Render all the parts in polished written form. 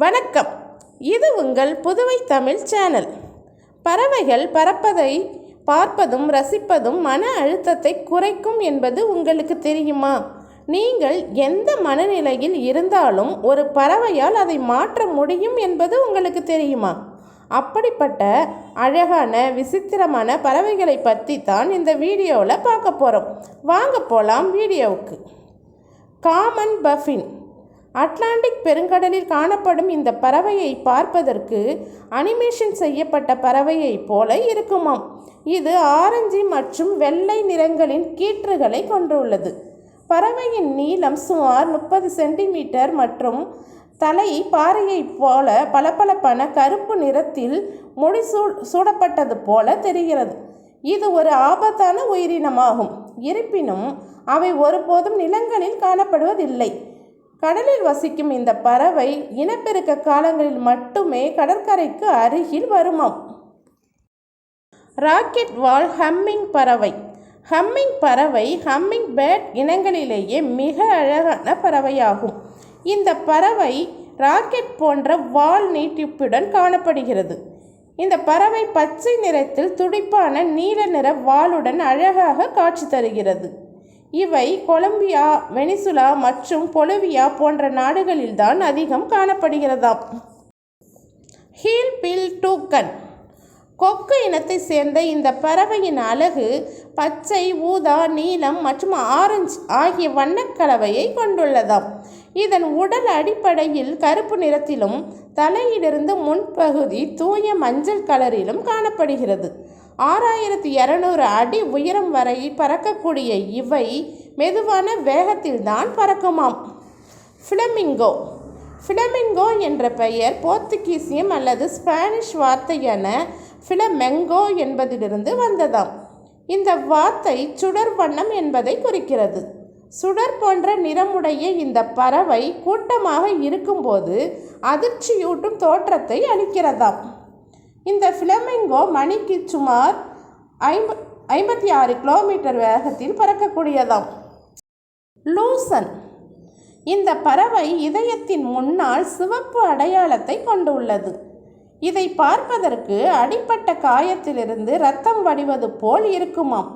வணக்கம். இது உங்கள் புதுவை தமிழ் சேனல். பறவைகள் பறப்பதை பார்ப்பதும் ரசிப்பதும் மன அழுத்தத்தை குறைக்கும் என்பது உங்களுக்கு தெரியுமா? நீங்கள் எந்த மனநிலையில் இருந்தாலும் ஒரு பறவையால் அதை மாற்ற முடியும் என்பது உங்களுக்கு தெரியுமா? அப்படிப்பட்ட அழகான விசித்திரமான பறவைகளை பற்றி தான் இந்த வீடியோவில் பார்க்க போகிறோம். வாங்க போகலாம் வீடியோவுக்கு. Common puffin. அட்லாண்டிக் பெருங்கடலில் காணப்படும் இந்த பறவையை பார்ப்பதற்கு அனிமேஷன் செய்யப்பட்ட பறவையைப் போல இருக்குமாம். இது ஆரஞ்சு மற்றும் வெள்ளை நிறங்களின் கீற்றுகளை கொண்டுள்ளது. பறவையின் நீளம் சுமார் 30 சென்டிமீட்டர் மற்றும் தலை பாறையைப் போல பளபளப்பான கருப்பு நிறத்தில் சூடப்பட்டது போல தெரிகிறது. இது ஒரு ஆபத்தான உயிரினமாகும். இருப்பினும் அவை ஒருபோதும் நிலங்களில் காணப்படுவதில்லை. கடலில் வசிக்கும் இந்த பறவை இனப்பெருக்க காலங்களில் மட்டுமே கடற்கரைக்கு அருகில் வருமாம். ராக்கெட் வால் ஹம்மிங் பறவை. ஹம்மிங் பறவை ஹம்மிங் பேர்ட் இனங்களிலேயே மிக அழகான பறவையாகும். இந்த பறவை ராக்கெட் போன்ற வால் நீட்டிப்புடன் காணப்படுகிறது. இந்த பறவை பச்சை நிறத்தில் துடிப்பான நீல நிற வாலுடன் அழகாக காட்சி தருகிறது. இவை கொலம்பியா, வெனிசுலா மற்றும் பொலிவியா போன்ற நாடுகளில்தான் அதிகம் காணப்படுகிறதாம். ஹீல்பில் டூக்கன். கொக்கு இனத்தை சேர்ந்த இந்த பறவையின் அலகு பச்சை, ஊதா, நீலம் மற்றும் ஆரஞ்சு ஆகிய வண்ணக்கலவையை கொண்டுள்ளதாம். இதன் உடல் அடிப்படையில் கருப்பு நிறத்திலும் தலையிலிருந்து முன்பகுதி தூய மஞ்சள் கலரிலும் காணப்படுகிறது. 6200 அடி உயரம் வரை பறக்கக்கூடிய இவை மெதுவான வேகத்தில்தான் பறக்குமாம். ஃப்ளமிங்கோ. ஃப்ளமிங்கோ என்ற பெயர் போர்த்துகீசியம் அல்லது ஸ்பானிஷ் வார்த்தையான ஃப்ளமெங்கோ என்பதிலிருந்து வந்ததாம். இந்த வார்த்தை சுடர் வண்ணம் என்பதை குறிக்கிறது. சுடர் போன்ற நிறமுடைய இந்த பறவை கூட்டமாக இருக்கும்போது அதிர்ச்சியூட்டும் தோற்றத்தை அளிக்கிறதாம். இந்த ஃப்ளமிங்கோ மணிக்கு சுமார் 56 கிலோமீட்டர் வேகத்தில் பறக்கக்கூடியதாம். லூசன். இந்த பறவை இதயத்தின் முன்னால் சிவப்பு அடையாளத்தை கொண்டுள்ளது. இதை பார்ப்பதற்கு அடிப்பட்ட காயத்திலிருந்து இரத்தம் வடிவது போல் இருக்குமாம்.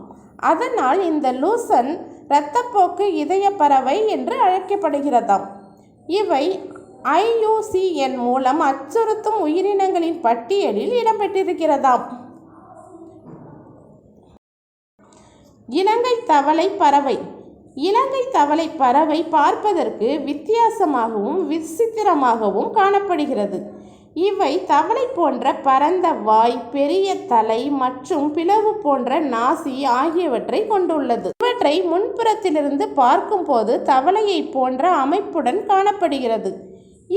அதனால் இந்த லூசன் இரத்தப்போக்கு இதய பறவை என்று அழைக்கப்படுகிறதாம். இவை IUCN மூலம் அச்சுறுத்தும் உயிரினங்களின் பட்டியலில் இடம்பெற்றிருக்கிறதாம். இலங்கை தவளை பறவை. இலங்கை தவளை பறவை பார்ப்பதற்கு வித்தியாசமாகவும் விசித்திரமாகவும் காணப்படுகிறது. இவை தவளை போன்ற பரந்த வாய், பெரிய தலை மற்றும் பிளவு போன்ற நாசி ஆகியவற்றை கொண்டுள்ளது. இவற்றை முன்புறத்திலிருந்து பார்க்கும்போது தவளையை போன்ற அமைப்புடன் காணப்படுகிறது.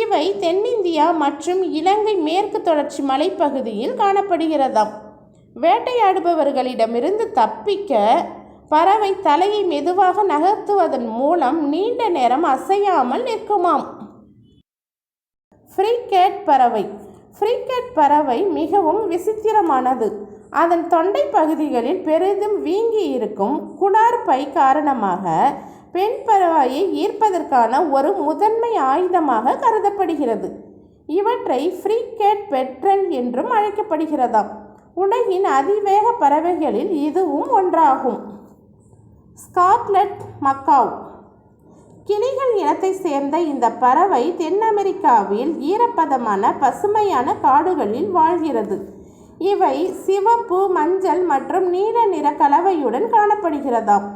இவை தென்னிந்தியா மற்றும் இலங்கை மேற்கு தொடர்ச்சி மலைப்பகுதியில் காணப்படுகிறதாம். வேட்டையாடுபவர்களிடமிருந்து தப்பிக்க பறவை தலையை மெதுவாக நகர்த்துவதன் மூலம் நீண்ட நேரம் அசையாமல் நிற்குமாம். ஃப்ரிகேட் பறவை. ஃப்ரிகேட் பறவை மிகவும் விசித்திரமானது. அதன் தொண்டை பகுதிகளில் பெரிதும் வீங்கி இருக்கும் குடார் பை காரணமாக பெண் பறவையை ஈர்ப்பதற்கான ஒரு முதன்மை ஆயுதமாக கருதப்படுகிறது. இவற்றை ஃப்ரிகேட் பெட்ரல் என்றும் அழைக்கப்படுகிறதாம். உலகின் அதிவேக பறவைகளில் இதுவும் ஒன்றாகும். Scarlet macaw. கிளிகள் இனத்தை சேர்ந்த இந்த பறவை தென் அமெரிக்காவில் ஈரப்பதமான பசுமையான காடுகளில் வாழ்கிறது. இவை சிவப்பு, மஞ்சள் மற்றும் நீல நிற கலவையுடன் காணப்படுகிறதாம்.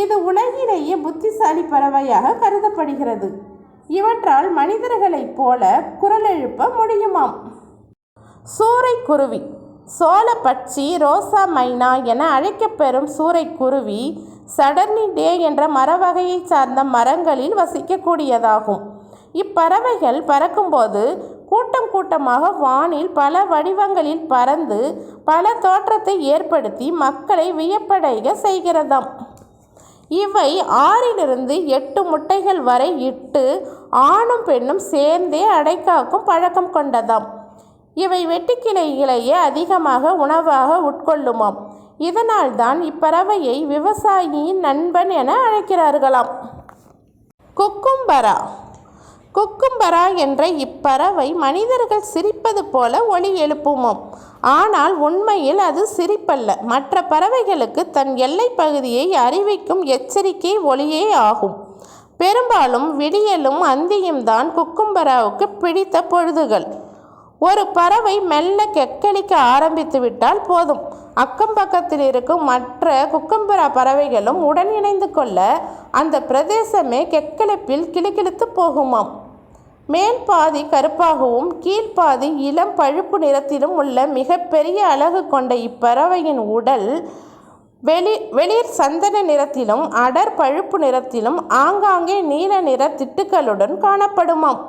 இது உலகிலேயே புத்திசாலி பறவையாக கருதப்படுகிறது. இவற்றால் மனிதர்களைப் போல குரல் எழுப்ப முடியுமாம். சூறைக்குருவி. சோளப்பட்சி, ரோசா மைனா என அழைக்கப்பெறும் சூறைக்குருவி சடர்னிடே என்ற மரவகையை சார்ந்த மரங்களில் வசிக்கக்கூடியதாகும். இப்பறவைகள் பறக்கும்போது கூட்டம் கூட்டமாக வானில் பல வடிவங்களில் பறந்து பல தோற்றத்தை ஏற்படுத்தி மக்களை வியப்படைய செய்கிறதாம். இவை 6 to 8 முட்டைகள் வரை இட்டு ஆணும் பெண்ணும் சேர்ந்தே அடைக்காக்கும் பழக்கம் கொண்டதாம். இவை வெட்டுக்கிளைகளையே அதிகமாக உணவாக உட்கொள்ளுமாம். இதனால் தான் இப்பறவையை விவசாயியின் நண்பன் என அழைக்கிறார்களாம். kokobara. kokobara என்ற இப்பறவை மனிதர்கள் சிரிப்பது போல ஒலி எழுப்புமாம். ஆனால் உண்மையில் அது சிரிப்பல்ல, மற்ற பறவைகளுக்கு தன் எல்லை பகுதியை அறிவிக்கும் எச்சரிக்கை ஒலியே ஆகும். பெரும்பாலும் விடியலும் அந்தியும் தான் kokobaraவுக்கு பிடித்த பொழுதுகள். ஒரு பறவை மெல்ல கெக்களிக்க ஆரம்பித்து விட்டால் போதும், அக்கம் பக்கத்தில் இருக்கும் மற்ற kokobara பறவைகளும் உடன் இணைந்து கொள்ள அந்த பிரதேசமே கெக்களிப்பில் கிளுகிளுத்து போகுமாம். மேல் பாதி கருப்பாகவும் கீழ்ப்பாதி இளம் பழுப்பு நிறத்திலும் உள்ள மிகப்பெரிய அழகு கொண்ட இப்பறவையின் உடல் வெளிர் சந்தன நிறத்திலும் அடர் பழுப்பு நிறத்திலும் ஆங்காங்கே நீல நிற திட்டுக்களுடன் காணப்படுமாம்.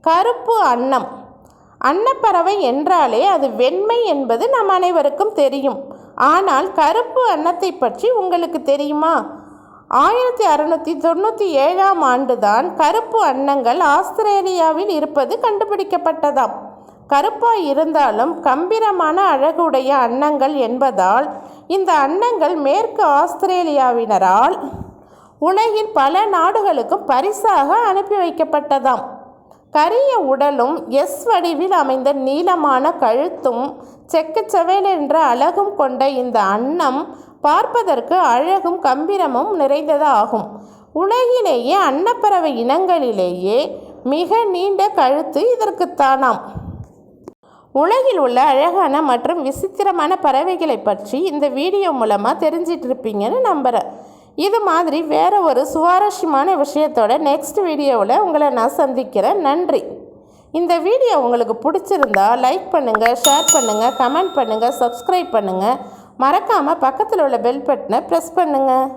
கருப்பு அன்னம். அன்னப்பறவை என்றாலே அது வெண்மை என்பது நம் அனைவருக்கும் தெரியும். ஆனால் கருப்பு அன்னத்தை பற்றி உங்களுக்கு தெரியுமா? 1697ஆம் ஆண்டுதான் கருப்பு அன்னங்கள் ஆஸ்திரேலியாவில் இருப்பது கண்டுபிடிக்கப்பட்டதாம். கருப்பாய் இருந்தாலும் கம்பீரமான அழகுடைய அன்னங்கள் என்பதால் இந்த அன்னங்கள் மேற்கு ஆஸ்திரேலியாவினரால் உலகின் பல நாடுகளுக்கும் பரிசாக அனுப்பி வைக்கப்பட்டதாம். கரிய உடலும் எஸ் வடிவில் அமைந்த நீளமான கழுத்தும் செக்கச்செவேல் என்ற அழகும் கொண்ட இந்த அன்னம் பார்ப்பதற்கு அழகும் கம்பீரமும் நிறைந்ததாகும். உலகிலேயே அன்னப்பறவை இனங்களிலேயே மிக நீண்ட கழுத்து இதற்குத்தானாம். உலகில் உள்ள அழகான மற்றும் விசித்திரமான பறவைகளை பற்றி இந்த வீடியோ மூலமாக தெரிஞ்சிட்டு இருப்பீங்கன்னு நம்புகிறேன். இது மாதிரி வேறு ஒரு சுவாரஸ்யமான விஷயத்தோட நெக்ஸ்ட் வீடியோவில் உங்களை நான் சந்திக்கிறேன். நன்றி. இந்த வீடியோ உங்களுக்கு பிடிச்சிருந்தா லைக் பண்ணுங்கள், ஷேர் பண்ணுங்கள், கமெண்ட் பண்ணுங்கள், சப்ஸ்கிரைப் பண்ணுங்கள். மறக்காமல் பக்கத்தில் உள்ள பெல் பட்டனை ப்ரெஸ் பண்ணுங்கள்.